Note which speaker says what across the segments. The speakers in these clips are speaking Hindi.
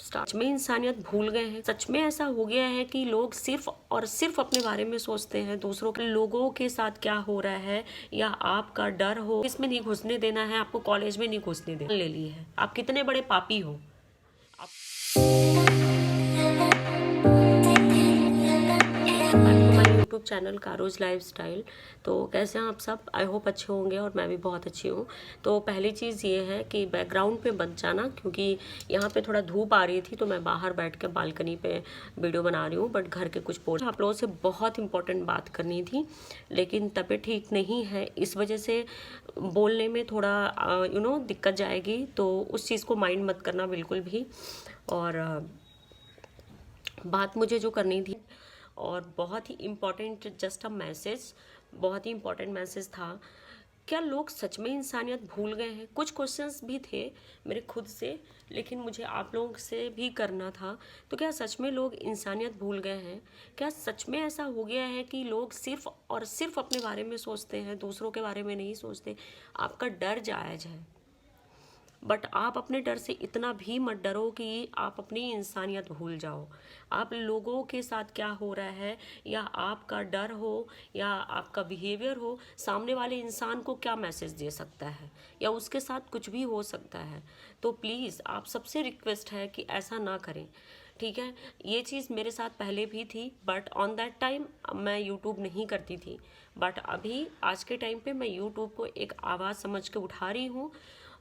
Speaker 1: स्टार्ट में इंसानियत भूल गए हैं। सच में ऐसा हो गया है कि लोग सिर्फ और सिर्फ अपने बारे में सोचते हैं, दूसरों के लोगों के साथ क्या हो रहा है या आपका डर हो इसमें नहीं घुसने देना है, आपको कॉलेज में नहीं घुसने देना। ले ली है, आप कितने बड़े पापी हो। हमारे यूट्यूब चैनल कारोज लाइफस्टाइल। तो कैसे हैं आप सब? आई होप अच्छे होंगे और मैं भी बहुत अच्छी हूँ। तो पहली चीज़ ये है कि बैकग्राउंड पे मत जाना, क्योंकि यहाँ पे थोड़ा धूप आ रही थी तो मैं बाहर बैठ के बालकनी पे वीडियो बना रही हूँ। बट घर के कुछ पोर्ट आप लोगों से बहुत इंपॉर्टेंट बात करनी थी, लेकिन तबीयत ठीक नहीं है, इस वजह से बोलने में थोड़ा दिक्कत जाएगी। तो उस चीज़ को माइंड मत करना बिल्कुल भी। और बात मुझे जो करनी थी, और बहुत ही इम्पॉर्टेंट, जस्ट अ मैसेज, बहुत ही इम्पॉर्टेंट मैसेज था। क्या लोग सच में इंसानियत भूल गए हैं? कुछ क्वेश्चंस भी थे मेरे खुद से, लेकिन मुझे आप लोगों से भी करना था। तो क्या सच में लोग इंसानियत भूल गए हैं? क्या सच में ऐसा हो गया है कि लोग सिर्फ और सिर्फ अपने बारे में सोचते हैं, दूसरों के बारे में नहीं सोचते? आपका डर जायज़ है, बट आप अपने डर से इतना भी मत डरो कि आप अपनी इंसानियत भूल जाओ। आप लोगों के साथ क्या हो रहा है, या आपका डर हो या आपका बिहेवियर हो, सामने वाले इंसान को क्या मैसेज दे सकता है, या उसके साथ कुछ भी हो सकता है। तो प्लीज़ आप सबसे रिक्वेस्ट है कि ऐसा ना करें, ठीक है। ये चीज़ मेरे साथ पहले भी थी, बट ऑन दैट टाइम मैं यूट्यूब नहीं करती थी। बट अभी आज के टाइम पे मैं यूट्यूब को एक आवाज़ समझ के उठा रही हूँ।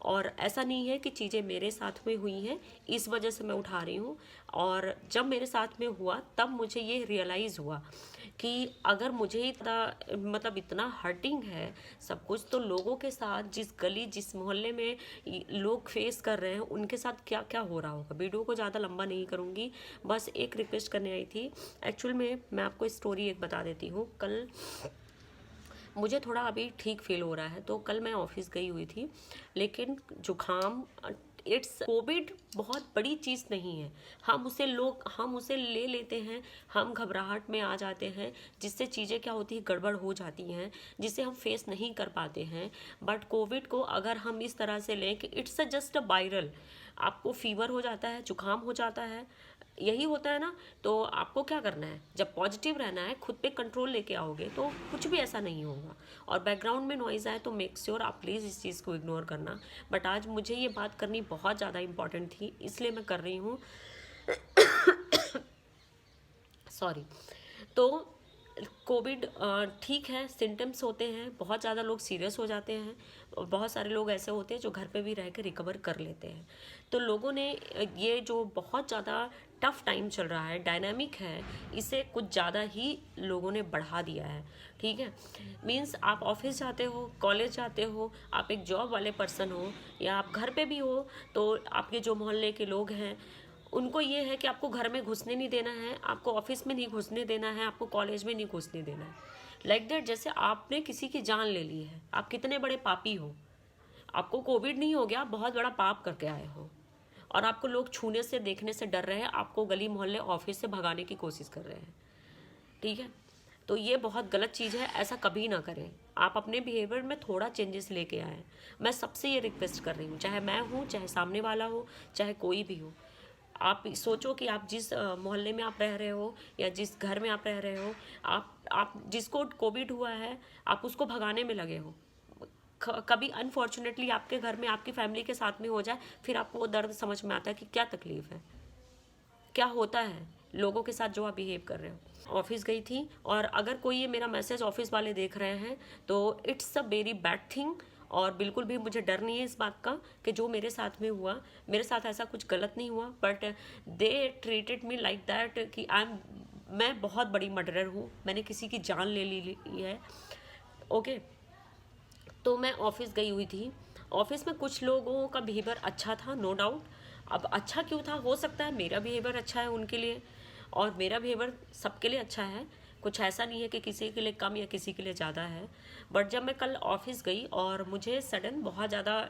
Speaker 1: और ऐसा नहीं है कि चीज़ें मेरे साथ में हुई हैं इस वजह से मैं उठा रही हूँ। और जब मेरे साथ में हुआ तब मुझे ये रियलाइज़ हुआ कि अगर मुझे मतलब इतना हर्टिंग है सब कुछ, तो लोगों के साथ जिस गली जिस मोहल्ले में लोग फेस कर रहे हैं उनके साथ क्या क्या हो रहा होगा। वीडियो को ज़्यादा लंबा नहीं करूँगी, बस एक रिक्वेस्ट करने आई थी। एक्चुअल में मैं आपको स्टोरी एक बता देती हूँ। कल मुझे थोड़ा अभी ठीक फील हो रहा है, तो कल मैं ऑफिस गई हुई थी, लेकिन जुखाम, इट्स कोविड बहुत बड़ी चीज़ नहीं है। हम उसे ले लेते हैं, हम घबराहट में आ जाते हैं, जिससे चीज़ें क्या होती है, गड़बड़ हो जाती हैं, जिसे हम फेस नहीं कर पाते हैं। बट कोविड को अगर हम इस तरह से लें कि इट्स जस्ट अ वायरल, आपको फीवर हो जाता है, जुकाम हो जाता है, यही होता है ना। तो आपको क्या करना है, जब पॉजिटिव रहना है, खुद पे कंट्रोल लेके आओगे तो कुछ भी ऐसा नहीं होगा। और बैकग्राउंड में नॉइज़ आए तो मेक श्योर आप प्लीज़ इस चीज़ को इग्नोर करना। बट आज मुझे ये बात करनी बहुत ज़्यादा इंपॉर्टेंट थी, इसलिए मैं कर रही हूँ। सॉरी। तो कोविड ठीक है, सिम्टम्स होते हैं, बहुत ज़्यादा लोग सीरियस हो जाते हैं, और बहुत सारे लोग ऐसे होते हैं जो घर पे भी रह के रिकवर कर लेते हैं। तो लोगों ने ये जो बहुत ज़्यादा टफ टाइम चल रहा है, डायनामिक है, इसे कुछ ज़्यादा ही लोगों ने बढ़ा दिया है, ठीक है। मीन्स आप ऑफिस जाते हो, कॉलेज जाते हो, आप एक जॉब वाले पर्सन हो, या आप घर पे भी हो, तो आपके जो मोहल्ले के लोग हैं उनको ये है कि आपको घर में घुसने नहीं देना है, आपको ऑफिस में नहीं घुसने देना है, आपको कॉलेज में नहीं घुसने देना है। लाइक दैट, जैसे आपने किसी की जान ले ली है। आप कितने बड़े पापी हो। आपको कोविड नहीं हो गया, आप बहुत बड़ा पाप करके आए हो, और आपको लोग छूने से देखने से डर रहे हैं, आपको गली मोहल्ले ऑफिस से भगाने की कोशिश कर रहे हैं, ठीक है। तो ये बहुत गलत चीज़ है, ऐसा कभी ना करें। आप अपने बिहेवियर में थोड़ा चेंजेस लेके आएँ। मैं सबसे ये रिक्वेस्ट कर रही हूँ, चाहे मैं हूँ, चाहे सामने वाला हो, चाहे कोई भी हो। आप सोचो कि आप जिस मोहल्ले में आप रह रहे हो, या जिस घर में आप रह रहे हो, आप जिसको कोविड हुआ है, आप उसको भगाने में लगे हो। कभी अनफॉर्चुनेटली आपके घर में आपकी फैमिली के साथ में हो जाए, फिर आपको वो दर्द समझ में आता है कि क्या तकलीफ़ है, क्या होता है लोगों के साथ जो आप बिहेव कर रहे हो। ऑफिस गई थी, और अगर कोई ये मेरा मैसेज ऑफिस वाले देख रहे हैं तो it's a very bad thing. और बिल्कुल भी मुझे डर नहीं है इस बात का कि जो मेरे साथ में हुआ, मेरे साथ ऐसा कुछ गलत नहीं हुआ, but they treated me like that कि मैं बहुत बड़ी मर्डरर हूँ, मैंने किसी की जान ले ली है। ओके। तो मैं ऑफिस गई हुई थी। ऑफिस में कुछ लोगों का बिहेवियर अच्छा था, नो डाउट। अब अच्छा क्यों था, हो सकता है मेरा बिहेवियर अच्छा है उनके लिए, और मेरा बिहेवियर सबके लिए अच्छा है। कुछ ऐसा नहीं है कि किसी के लिए कम या किसी के लिए ज़्यादा है। बट जब मैं कल ऑफिस गई और मुझे सडन बहुत ज़्यादा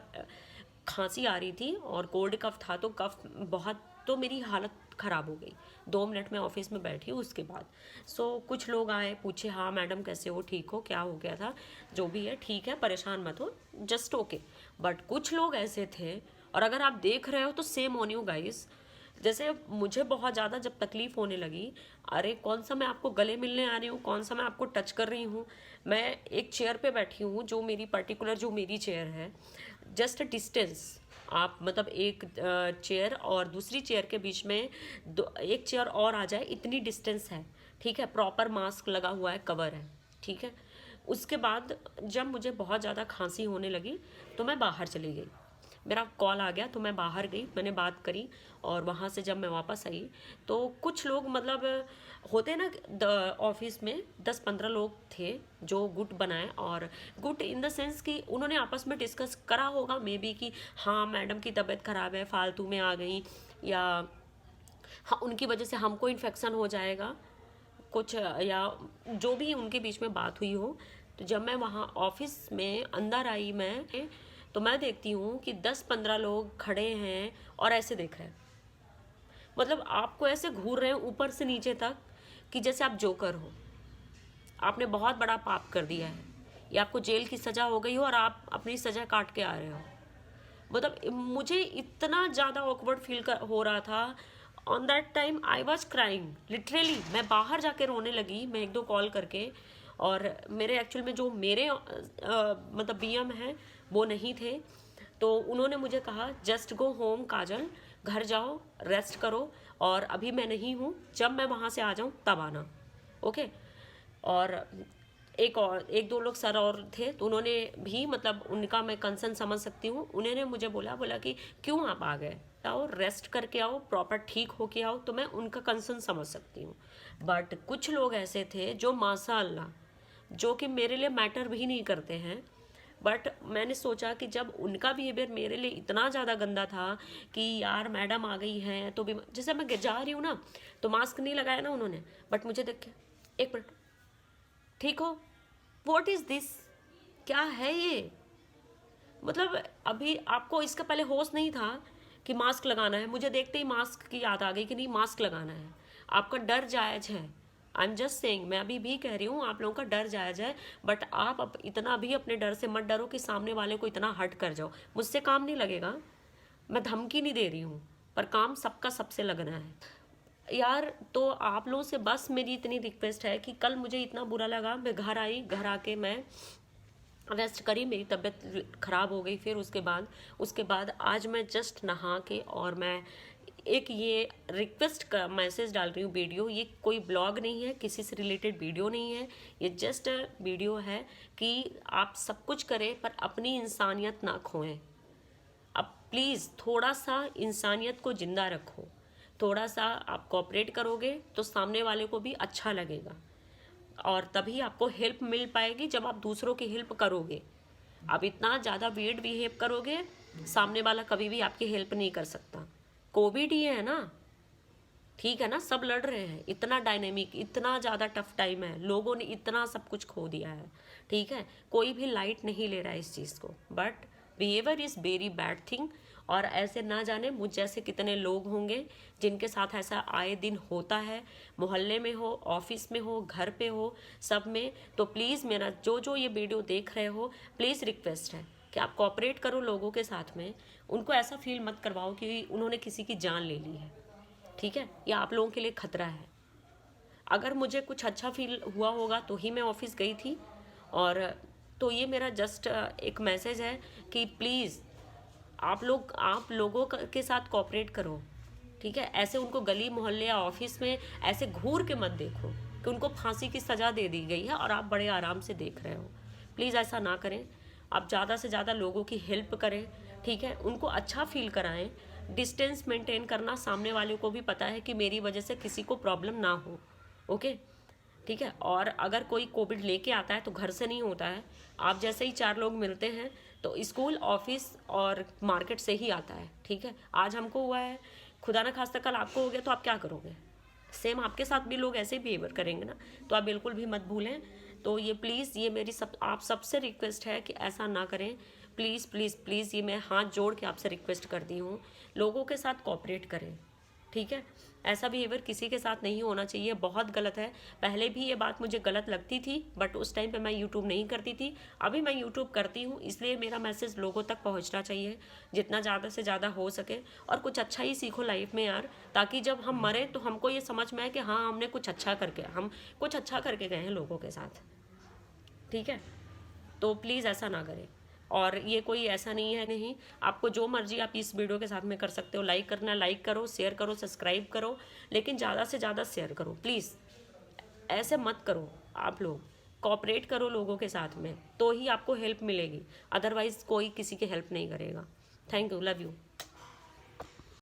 Speaker 1: खांसी आ रही थी, और कोल्ड कफ था, तो कफ बहुत, तो मेरी हालत ख़राब हो गई। 2 मिनट में ऑफिस में बैठी उसके बाद। कुछ लोग आए, पूछे, हाँ मैडम कैसे हो, ठीक हो, क्या हो गया था, जो भी है ठीक है, परेशान मत हो, जस्ट ओके। बट कुछ लोग ऐसे थे, और अगर आप देख रहे हो तो सेम ऑन यू गाइस, जैसे मुझे बहुत ज़्यादा जब तकलीफ़ होने लगी, अरे कौन सा मैं आपको गले मिलने आ रही हूँ, कौन सा मैं आपको टच कर रही हूँ, मैं एक चेयर पे बैठी हूँ, जो मेरी पर्टिकुलर जो मेरी चेयर है, जस्ट डिस्टेंस, आप मतलब एक चेयर और दूसरी चेयर के बीच में एक चेयर और आ जाए, इतनी डिस्टेंस है, ठीक है, प्रॉपर मास्क लगा हुआ है, कवर है, ठीक है। उसके बाद जब मुझे बहुत ज़्यादा खांसी होने लगी तो मैं बाहर चली गई, मेरा कॉल आ गया तो मैं बाहर गई, मैंने बात करी, और वहाँ से जब मैं वापस आई तो कुछ लोग मतलब होते हैं ना ऑफिस में 10-15 लोग थे जो गुट बनाए, और गुट इन द सेंस कि उन्होंने आपस में डिस्कस करा होगा मे बी कि हाँ मैडम की तबीयत ख़राब है, फालतू में आ गई, या हाँ उनकी वजह से हमको इन्फेक्शन हो जाएगा कुछ, या जो भी उनके बीच में बात हुई हो। तो जब मैं वहाँ ऑफिस में अंदर आई मैं, तो मैं देखती हूँ कि 10-15 लोग खड़े हैं और ऐसे देख रहे हैं, मतलब आपको ऐसे घूर रहे हैं ऊपर से नीचे तक कि जैसे आप जोकर हो, आपने बहुत बड़ा पाप कर दिया है, या आपको जेल की सज़ा हो गई हो और आप अपनी सज़ा काट के आ रहे हो। मतलब मुझे इतना ज़्यादा ऑकवर्ड फील हो रहा था। On that time I was crying literally, मैं बाहर जाके रोने लगी, मैं 1-2 कॉल करके। और मेरे एक्चुअल में जो मेरे मतलब बीएम हैं वो नहीं थे, तो उन्होंने मुझे कहा जस्ट गो होम काजल, घर जाओ, रेस्ट करो, और अभी मैं नहीं हूँ, जब मैं वहाँ से आ जाऊँ तब आना, ओके। और एक दो लोग सर और थे, तो उन्होंने भी मतलब उनका मैं कंसर्न समझ सकती हूँ, उन्होंने मुझे बोला कि क्यों आप आ गए, आओ रेस्ट करके आओ, प्रॉपर ठीक होके आओ, तो मैं उनका कंसर्न समझ सकती हूँ। बट कुछ लोग ऐसे थे जो माशाअल्लाह, जो कि मेरे लिए मैटर भी नहीं करते हैं, बट मैंने सोचा कि जब उनका बिहेवियर मेरे लिए इतना ज़्यादा गंदा था कि यार मैडम आ गई हैं तो भी, जैसे मैं जा रही हूँ ना तो मास्क नहीं लगाया ना उन्होंने, बट मुझे देख के 1 मिनट ठीक हो, व्हाट इज़ दिस, क्या है ये, मतलब अभी आपको इसका पहले होश नहीं था कि मास्क लगाना है, मुझे देखते ही मास्क की याद आ गई कि नहीं मास्क लगाना है। आपका डर जायज़ है, आई एम जस्ट सेइंग, मैं अभी भी कह रही हूँ आप लोगों का डर जायज़ है, बट आप इतना भी अपने डर से मत डरो कि सामने वाले को इतना हर्ट कर जाओ। मुझसे काम नहीं लगेगा, मैं धमकी नहीं दे रही हूँ, पर काम सबका सबसे लगना है यार। तो आप लोगों से बस मेरी इतनी रिक्वेस्ट है कि कल मुझे इतना बुरा लगा, मैं घर आई, घर आके मैं रेस्ट करी, मेरी तबीयत ख़राब हो गई, फिर उसके बाद आज मैं जस्ट नहा के, और मैं एक ये रिक्वेस्ट का मैसेज डाल रही हूँ, वीडियो, ये कोई ब्लॉग नहीं है, किसी से रिलेटेड वीडियो नहीं है, ये जस्ट वीडियो है कि आप सब कुछ करें पर अपनी इंसानियत ना खोएं। अब प्लीज़ थोड़ा सा इंसानियत को ज़िंदा रखो, थोड़ा सा आप कोऑपरेट करोगे तो सामने वाले को भी अच्छा लगेगा, और तभी आपको हेल्प मिल पाएगी जब आप दूसरों की हेल्प करोगे। आप इतना ज़्यादा वियर्ड बिहेव करोगे, सामने वाला कभी भी आपकी हेल्प नहीं कर सकता। कोविड ही है ना, ठीक है ना, सब लड़ रहे हैं, इतना डायनेमिक, इतना ज़्यादा टफ टाइम है, लोगों ने इतना सब कुछ खो दिया है, ठीक है, कोई भी लाइट नहीं ले रहा है इस चीज़ को, but behaviour is very bad thing. और ऐसे ना जाने मुझ जैसे कितने लोग होंगे जिनके साथ ऐसा आए दिन होता है, मोहल्ले में हो, ऑफिस में हो, घर पे हो, सब में। तो प्लीज़ मेरा जो ये वीडियो देख रहे हो, प्लीज़ रिक्वेस्ट है कि आप कोऑपरेट करो लोगों के साथ में, उनको ऐसा फील मत करवाओ कि उन्होंने किसी की जान ले ली है, ठीक है, ये आप लोगों के लिए खतरा है। अगर मुझे कुछ अच्छा फील हुआ होगा तो ही मैं ऑफिस गई थी, और तो ये मेरा जस्ट एक मैसेज है कि प्लीज़ आप लोगों के साथ कोऑपरेट करो, ठीक है। ऐसे उनको गली मोहल्ले या ऑफिस में ऐसे घूर के मत देखो कि उनको फांसी की सज़ा दे दी गई है और आप बड़े आराम से देख रहे हो। प्लीज़ ऐसा ना करें, आप ज़्यादा से ज़्यादा लोगों की हेल्प करें, ठीक है, उनको अच्छा फील कराएं। डिस्टेंस मेंटेन करना, सामने वाले को भी पता है कि मेरी वजह से किसी को प्रॉब्लम ना हो, ओके, ठीक है। और अगर कोई कोविड लेके आता है तो घर से नहीं होता है, आप जैसे ही 4 लोग मिलते हैं तो स्कूल, ऑफिस और मार्केट से ही आता है, ठीक है। आज हमको हुआ है, खुदा ना खास्ता कल आपको हो गया तो आप क्या करोगे, सेम आपके साथ भी लोग ऐसे ही बिहेवियर करेंगे ना, तो आप बिल्कुल भी मत भूलें। तो ये प्लीज़, ये मेरी आप सबसे रिक्वेस्ट है कि ऐसा ना करें, प्लीज़ प्लीज़ प्लीज़, ये मैं हाथ जोड़ के आपसे रिक्वेस्ट करती हूँ, लोगों के साथ कोऑपरेट करें, ठीक है, ऐसा बिहेवियर किसी के साथ नहीं होना चाहिए, बहुत गलत है। पहले भी ये बात मुझे गलत लगती थी, बट उस टाइम पे मैं यूट्यूब नहीं करती थी। अभी मैं यूट्यूब करती हूँ, इसलिए मेरा मैसेज लोगों तक पहुँचना चाहिए जितना ज़्यादा से ज़्यादा हो सके। और कुछ अच्छा ही सीखो लाइफ में यार, ताकि जब हम मरें तो हमको ये समझ में आए कि हाँ, हमने कुछ अच्छा करके, हम कुछ अच्छा करके गए हैं लोगों के साथ। ठीक है, तो प्लीज़ ऐसा ना करें। और ये कोई ऐसा नहीं है, नहीं, आपको जो मर्जी आप इस वीडियो के साथ में कर सकते हो। लाइक करना लाइक करो, शेयर करो, सब्सक्राइब करो, लेकिन ज़्यादा से ज़्यादा शेयर करो प्लीज़। ऐसे मत करो आप लोग, कोऑपरेट करो लोगों के साथ में, तो ही आपको हेल्प मिलेगी, अदरवाइज़ कोई किसी की हेल्प नहीं करेगा। Thank you, love you.